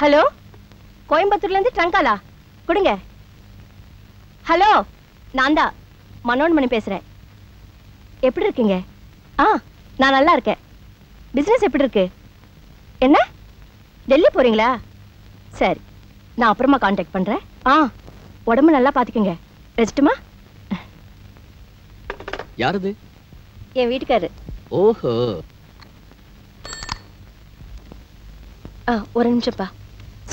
Hello, கோயம்புத்தூர்ல இருந்து ட்ரங்காலா கொடுங்க. ஹலோ, நான் தான் மனோன்மணி பேசுறேன். எப்படி இருக்கீங்க? நான் நல்லா இருக்கேன். பிசினஸ் எப்படி இருக்கு? என்ன டெல்லி போறீங்களா? சரி, நான் அப்புறமா கான்டாக்ட் பண்றேன். உடம்பு நல்லா பாத்துக்கங்க. வச்சுட்டுமா? யாரது? என் வீட்டுக்காரு. ஓஹோ. ஒரு நிமிஷம்ப்பா.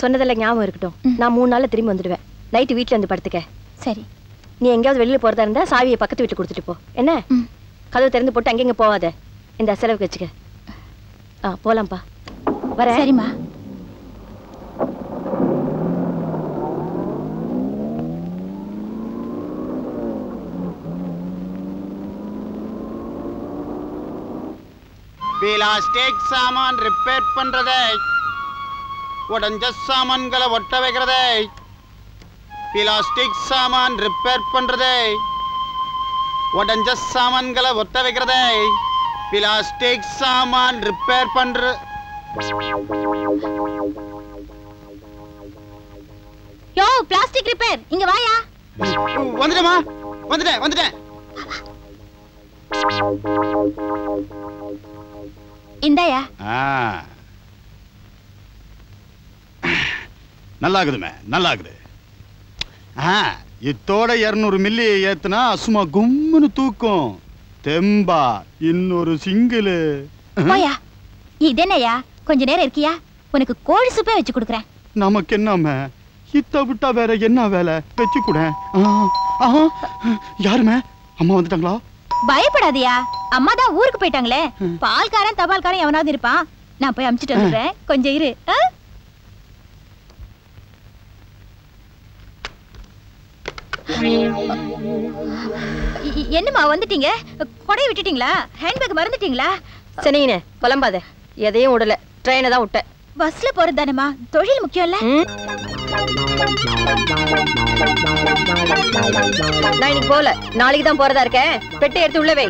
சொன்னதெல்லாம் ஞாபகம் இருக்கட்டும். நான் 3 நாள்ல திரும்பி வந்துடுவேன். நைட்டு வீட்டுல இருந்து படுத்துக்க. சரி. நீ எங்கேயாவது வெளியில போறதா இருந்தா சாவியை பக்கத்து வீட்டுல கொடுத்துட்டு போ. என்ன? கதவு திறந்து போட்டு அங்கெங்க போவாத. இந்த செலவுக்கு வச்சுக்க. போலாம்ப்பா. வர. சரிம்மா. பிளாஸ்டிக் சாமான் ரிப்பேர் பண்றதே, உடஞ்ச சாமான்களை ஒட்ட வைக்கிறதே. பிளாஸ்டிக் சாமான் ரிப்பேர் பண்றதே, உடஞ்ச சாமான்களை ஒட்ட வைக்கிறதே. பிளாஸ்டிக் சாமான் ரிப்பேர் பண்ற. யோ, பிளாஸ்டிக் ரிப்பேர், இங்க வாயா. வந்துட்டேமா, வந்துட்டேன். இந்தாயா. நல்லாகுதுமே, நல்லாகுது. இத்தோட 200 மில்லி ஏத்துனா சும்மா கும்முன்னு தூக்கும். தெம்பா இன்னொரு சிங்கிள். போயா. இதென்னயா, கொஞ்ச நேரம் இருக்கியா? உனக்கு கோழி சூப்பே வச்சு கொடுக்குறேன். நமக்கு என்னமே, இத்த விட்டா வேற என்ன வேலை? வச்சு கூட. யாருமே? அம்மா வந்துட்டாங்களா? பயப்படாதியா, அம்மா தான் ஊருக்கு போயிட்டாங்களே. பால்காரன் தபால்காரன் எவனாவது இருப்பான். நான் போய் அமிச்சிட்டு வந்துடுறேன். கொஞ்சம் இரு. என்னம்மா வந்துட்டீங்க? கொடை விட்டுட்டீங்களா? ஹேண்ட்பேக் மறந்துட்டீங்களா? சனினே புலம்பாத. எதையும் விடல, ட்ரெயினை தான் விட்டேன். பஸ்ல போறது தானேம்மா, தொழில் முக்கியம் இல்ல. நான் இன்னைக்கு போல, நாளைக்கு தான் போறதா இருக்கேன். பெட்டி எடுத்து உள்ள வை.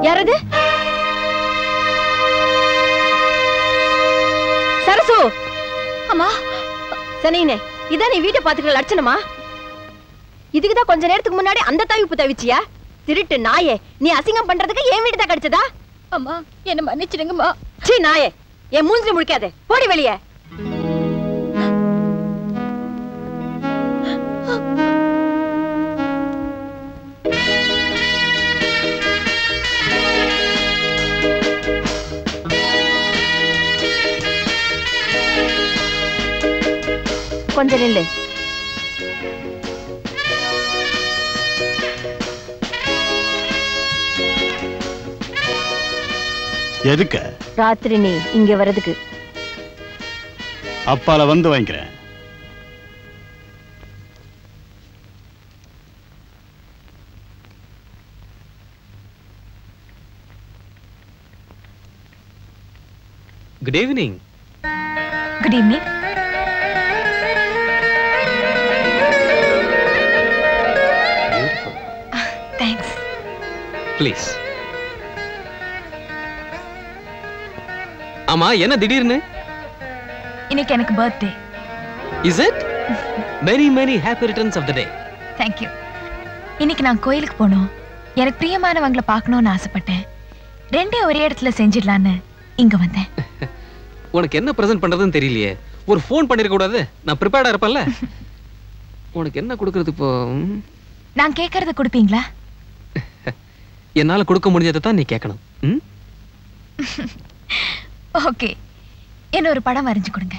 யாரது? சரசு. அம்மா. சனினே, இதான் நீ வீட்டை பாத்துக்கிற லட்சணமா? இதுக்குதான் கொஞ்ச நேரத்துக்கு முன்னாடி அந்த தவிப்பு தவிச்சியா? திருட்டு நாயே, நீ அசிங்கம் பண்றதுக்கு என் வீடு தான் கிடைச்சதா? அம்மா, என்ன மன்னிச்சிடுங்கம்மா. சீ நாயே, என் மூஞ்சில முழிக்காதே. போடி வெளியே. கொஞ்சம் நில்லு. எதுக்கு? ராத்திரி நீ இங்க வரதுக்கு. அப்பால வந்து வாங்கிக்கிறேன். Good evening. Good evening. Beautiful. Thanks. Please. ஆமா, என்ன திடீர்னு? இன்னைக்கு எனக்கு birthday. Is it? Many happy returns of the day. Thank you. இன்னைக்கு நான் கோயிலுக்கு போனோம். எனக்கு பிரியமானவங்களை பார்க்கணும்னு ஆசைப்பட்டேன். ரெண்டே ஒரே இடத்துல செஞ்சிடலான்னு இங்க வந்தேன். உனக்கு என்ன பிரசன்ட் பண்றதுன்னு தெரியலையே. ஒரு ஃபோன் பண்ணிருக்க கூடாது? நான் ப்ரிப்பேர்டா இருப்பேன்ல. உனக்கு என்ன கொடுக்கிறது இப்போ? நான் கேட்கறத கொடுப்பீங்களா? என்னால கொடுக்க முடிஞ்சதை தான் நீ கேட்கணும். ஓகே, என்ன ஒரு படம் வரைஞ்சு கொடுங்க.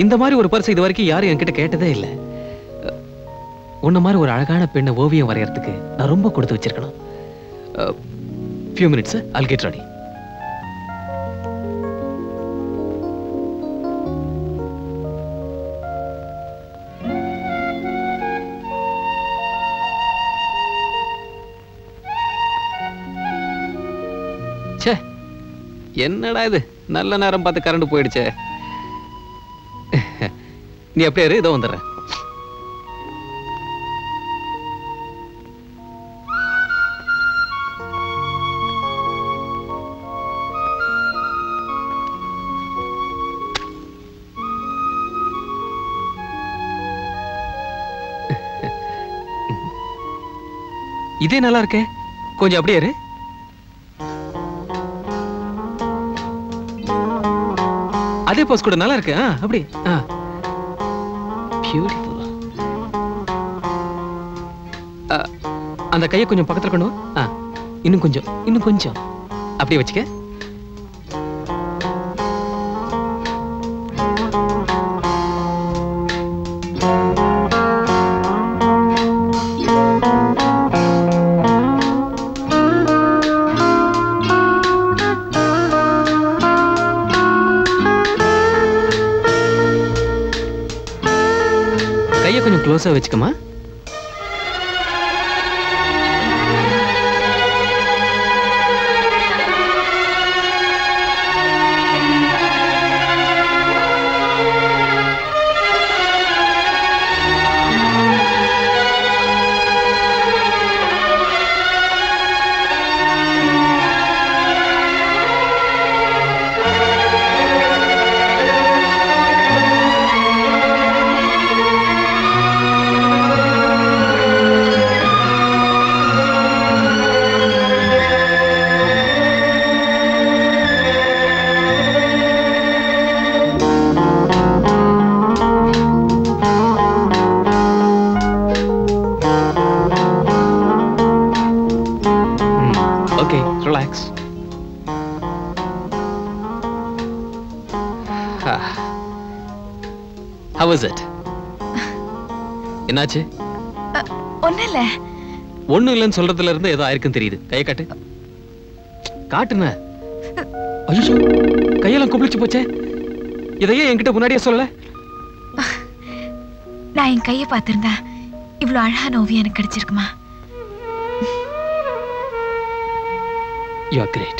இந்த மாதிரி ஒரு பரிசு இது வரைக்கும் யாரும் என்கிட்ட கேட்டதே இல்லை. உன்ன மாதிரி ஒரு அழகான பெண்ணை ஓவியம் வரையறதுக்கு நான் ரொம்ப கொடுத்து வச்சிருக்கணும். few minutes, I'll get ready. ச்சே, என்னடா இது, நல்ல நேரம் பார்த்து கரண்ட் போயிடுச்சே. நீ அப்படியே இரு, இதோ வந்துடுறேன். இதே நல்லா இருக்கே, கொஞ்சம் அப்படியே இரு. அதே போஸ் கூட நல்லா இருக்கு. அப்படி பியூட்டிஃபுல். அந்த கையை கொஞ்சம் பக்கத்துல கொண்டு வா. இன்னும் கொஞ்சம், இன்னும் கொஞ்சம் அப்படியே வச்சுக்க. கையை கொஞ்சம் க்ளோஸா வச்சுக்கமா. Okay, relax. How was it? என்னாச்சு? ஒண்ணும் இல்ல. ஒண்ணும் இல்லன்னு சொல்றதுல இருந்து ஏதோ ஆயிருக்குன்னு தெரியுது. கையை காட்டு. காட்டுன. ஐயோ, கையெல்லாம் குப்பிளிச்சு போச்சே. இதையே என்கிட்ட முன்னாடியே சொல்லல. நான் என் கையை பார்த்திருந்தா இவ்வளவு அழகான ஓவியம் எனக்கு கிடைச்சிருக்குமா? You are great.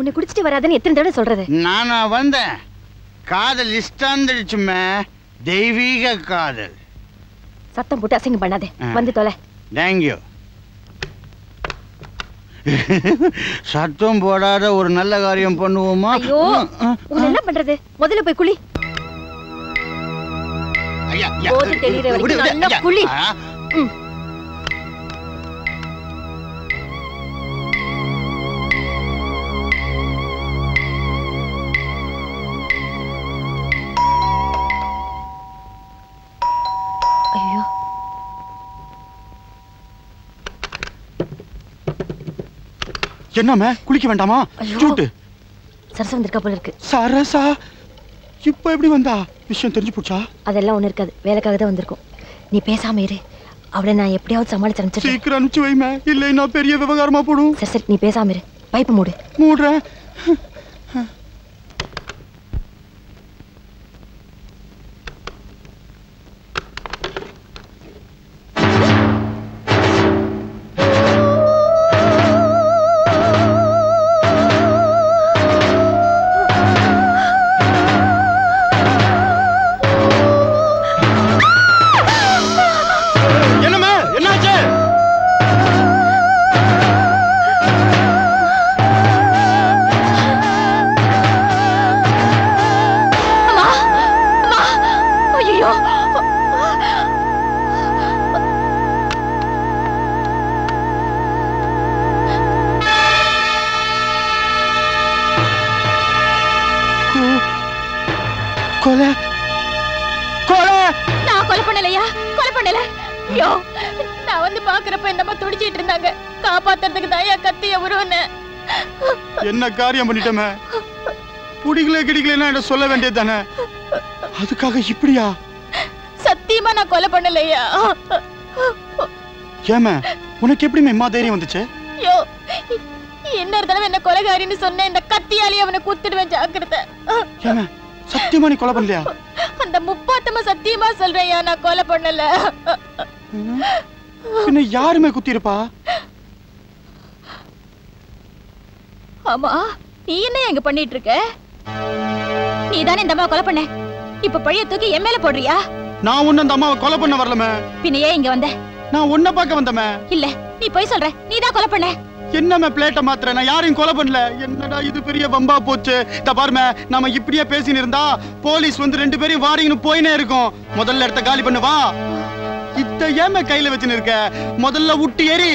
உன்னை குடிச்சிட்டு வராதுன்னு எத்தனை தடவை சொல்றது? நானா வந்தேன். காதல் இஷ்டாந்துடுச்சுமே, தெய்வீக காதல். சத்தம் போட்டு அசிங்கம் பண்ணாதே, வந்து தொலை. தேங்க்யூ. சத்தம் போடாத ஒரு நல்ல காரியம் பண்ணுவோமா? ஐயோ, உன்னை என்ன பண்றது? முதல்ல போய் குளி. போது தெரியற வரைக்கும் நல்லா குளி. ஐயோ, என்னமே குளிக்க வேண்டாமா? சூட்டு சரசு வந்திருக்கா போல இருக்கு. சரசா இப்ப எப்படி வந்தா? விஷயம் தெரிஞ்சு போச்சா? அதெல்லாம் ஒண்ணு இருக்காது, வேலைக்காக தான் வந்திருக்கோம். நீ பேசாம இரு, அவளை நான் எப்படியாவது சமாளிச்சு அனுப்பிச்சிடுறேன். சீக்கிரம் அனுப்பிச்சு வைமே, இல்லைன்னா பெரிய விவகாரமா போடும். சரி சரி, நீ பேசாம இரு. பைப்பு மூடு. மூடுறேன். நான் கொலை பண்ணலையா? கொலை பண்ணல. ஐயோ, நான் வந்து பாக்குறப்ப என்னமா துடிச்சிட்டு இருந்தாங்க. காப்பாத்துறதுக்கு தான் கத்திய உருவன. என்ன காரியம் பண்ணிட்டமே? புடிக்கல கிடிக்கலன்னா என்ன சொல்ல வேண்டியது தானே? அதுக்காக இப்படியா? சத்தியமா நான் கொலை பண்ணலையா? ஏமா உனக்கு எப்படி மேம்மா தைரியம் வந்துச்சு? ஐயோ, இன்னொரு தடவை என்ன கொலைகாரின்னு சொன்ன இந்த கத்தியாலே அவனை குத்திடுவேன், ஜாக்கிரதை. ஏமா சத்தியமா நீ கொலை பண்ணலையா? அந்த முப்பாத்தமா சத்தியமா சொல்றேன், நான் கொலை பண்ணல. பின்ன யாருமே குத்தி இருப்பா? ஆமா, நீ என்ன எங்க பண்ணிட்டு இருக்க? நீ தானே இந்த அம்மாவை கொலை பண்ண. இப்ப பழைய தூக்கி என் மேல போடுறியா? நான் ஒண்ணு அந்த அம்மாவை கொலை பண்ண வரலமே. பின்ன ஏன் இங்க வந்த? நான் உன்னை பார்க்க வந்தமே. இல்ல, நீ போய் சொல்ற. நீ தான் கொலை பண்ண. என்னமே பிளேட்ட மாத்திர, நான் யாரையும் கொலை பண்ணல. என்னடா இது பெரிய பம்பா போச்சு. இத பாருமே, நாம இப்படியே பேசின்னு இருந்தா போலீஸ் வந்து 2 பேரையும் வாரிங்கன்னு போயினே இருக்கும். முதல்ல இடத்த காலி பண்ணு வா. இத ஏமே கையில வச்சுன்னு இருக்க? முதல்ல விட்டு ஏறி